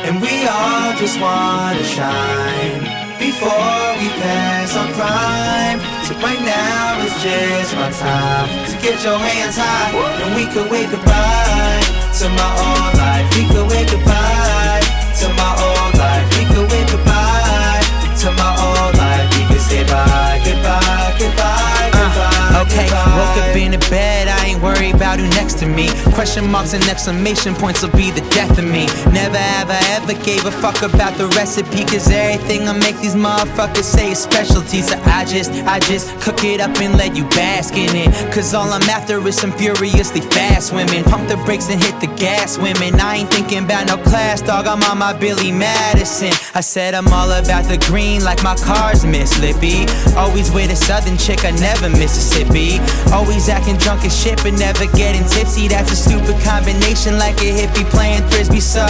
And we all just wanna shine before we pass our prime. So right now is just my time to get your hands high, and we can wave goodbye to my old life. We can wave goodbye to my old life. We can wave goodbye to my old life. We can say bye, goodbye, goodbye, goodbye. Okay, goodbye. woke up in the bed, I ain't worried about who next to me. Question marks and exclamation points will be the death of me. Never have I ever gave a fuck about the recipe, cause everything I make these motherfuckers say is specialty. So I just cook it up and let you bask in it, cause all I'm after is some furiously fast women. Pump the brakes and hit the gas, women. I ain't thinking about no class, dog, I'm on my Billy Madison. I said I'm all about the green like my car's Miss Lippy. Always with a southern chick, I never Mississippi. Always acting drunk as shit but never getting tipsy. That's a stupid combination, like a hippie playing frisbee. So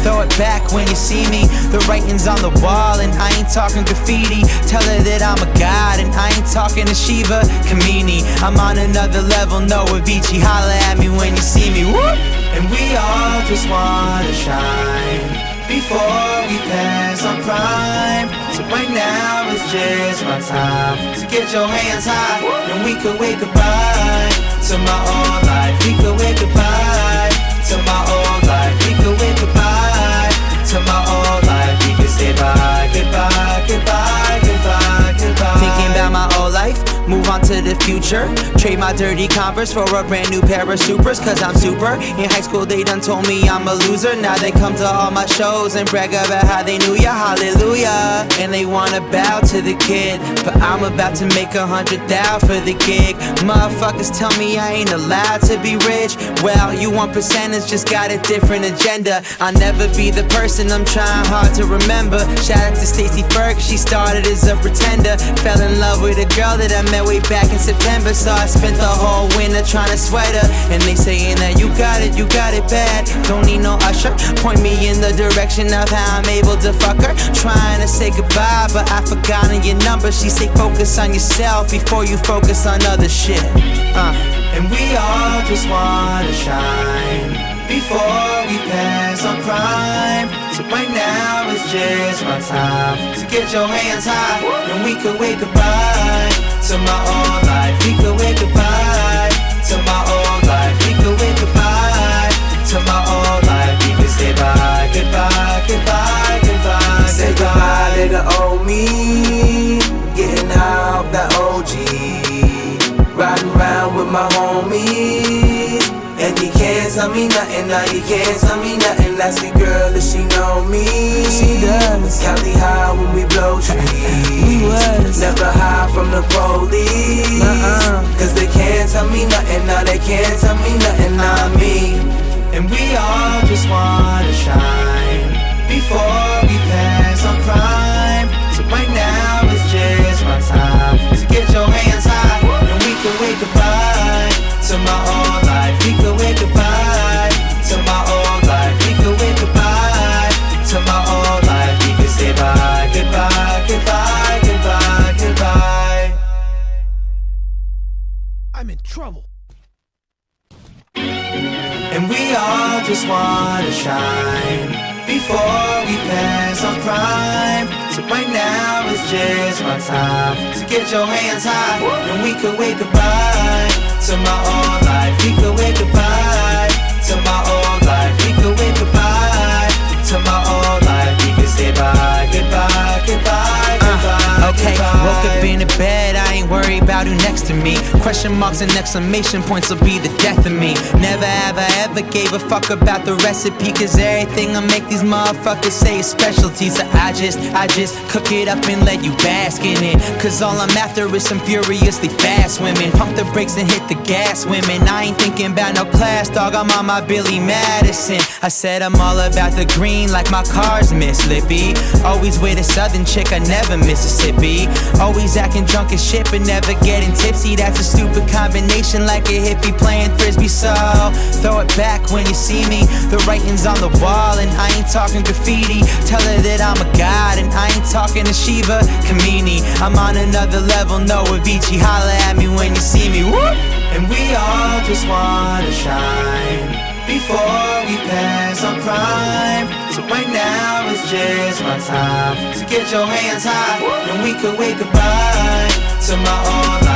throw it back when you see me. The writing's on the wall and I ain't talking graffiti. Tell her that I'm a god and I ain't talking to Shiva Kamini. I'm on another level, no Avicii. Holla at me when you see me. Whoop! And we all just wanna shine before we pass our prime. So right now is just my time to get your hands high, and we can wave goodbye to my old life. We can wave goodbye to my old life. We can wave goodbye to my old life. We can say bye, goodbye, goodbye, goodbye, goodbye. Thinking about my old life, move on to the future. Trade my dirty Converse for a brand new pair of Supers, cause I'm super. In high school they done told me I'm a loser. Now they come to all my shows and brag about how they knew ya, hallelujah. And they wanna bow to the kid, but I'm about to make 100,000 for the gig. Motherfuckers tell me I ain't allowed to be rich. Well, you want percentage, just got a different agenda. I'll never be the person I'm trying hard to remember. Shout out to Stacey Ferg, she started as a pretender. Fell in love with a girl that I met way back in September, so I spent the whole winter trying to sweat her. And they saying that you got it bad. Don't need no usher, point me in the direction of how I'm able to fuck her. Trying to say goodbye, but I forgotten your number. She say focus on yourself before you focus on other shit. And we all just wanna shine before we pass our prime. So right now is just my time to get your hands high, and we can wave goodbye to my old life. We can wave goodbye to my old life. We can wave goodbye to my old life. We can say bye, goodbye, goodbye, goodbye. Say goodbye to the old me, getting high off that OG, riding around with my homies. And you can't tell me nothing, now you can't tell me nothing. That's the girl that she know me. She does. Cali high when we blow trees. Never hide from the police. Cause they can't tell me nothing, now they can't tell me nothing, not me. And we all just wanna shine before we pass our prime. So right now is just my time to get your hands high, and we can wave goodbye to my old life. We can wave goodbye to my old life. We can wave goodbye to my old life. We can say bye, goodbye, goodbye, goodbye, goodbye. I'm in trouble. And we all just wanna shine before we pass our prime. So right now is just my time to get your hands high, and we can wave goodbye to my old life. We can wave goodbye to my old life. We can wave goodbye to my old life. We can say bye, goodbye, goodbye, goodbye. Okay, goodbye. woke up in the bed, I ain't worried about who next to me. Question marks and exclamation points will be the death of me. Never have I ever gave a fuck about the recipe, cause everything I make these motherfuckers say is specialty. So I just cook it up and let you bask in it, cause all I'm after is some furiously fast women. Pump the brakes and hit the gas, women. I ain't thinking about no class, dog, I'm on my Billy Madison. I said I'm all about the green like my car's Miss Lippy. Always with a southern chick, I never Mississippi. Always acting drunk as shit but never getting tipsy. That's a stupid combination, like a hippie playing frisbee. So throw it back when you see me. The writing's on the wall and I ain't talking graffiti. Tell her that I'm a god and I ain't talking to Shiva Kamini. I'm on another level, no Avicii. Holla at me when you see me. Whoop! And we all just wanna shine before we pass our prime. So right now is just my time to get your hands high, and we could wave goodbye to my all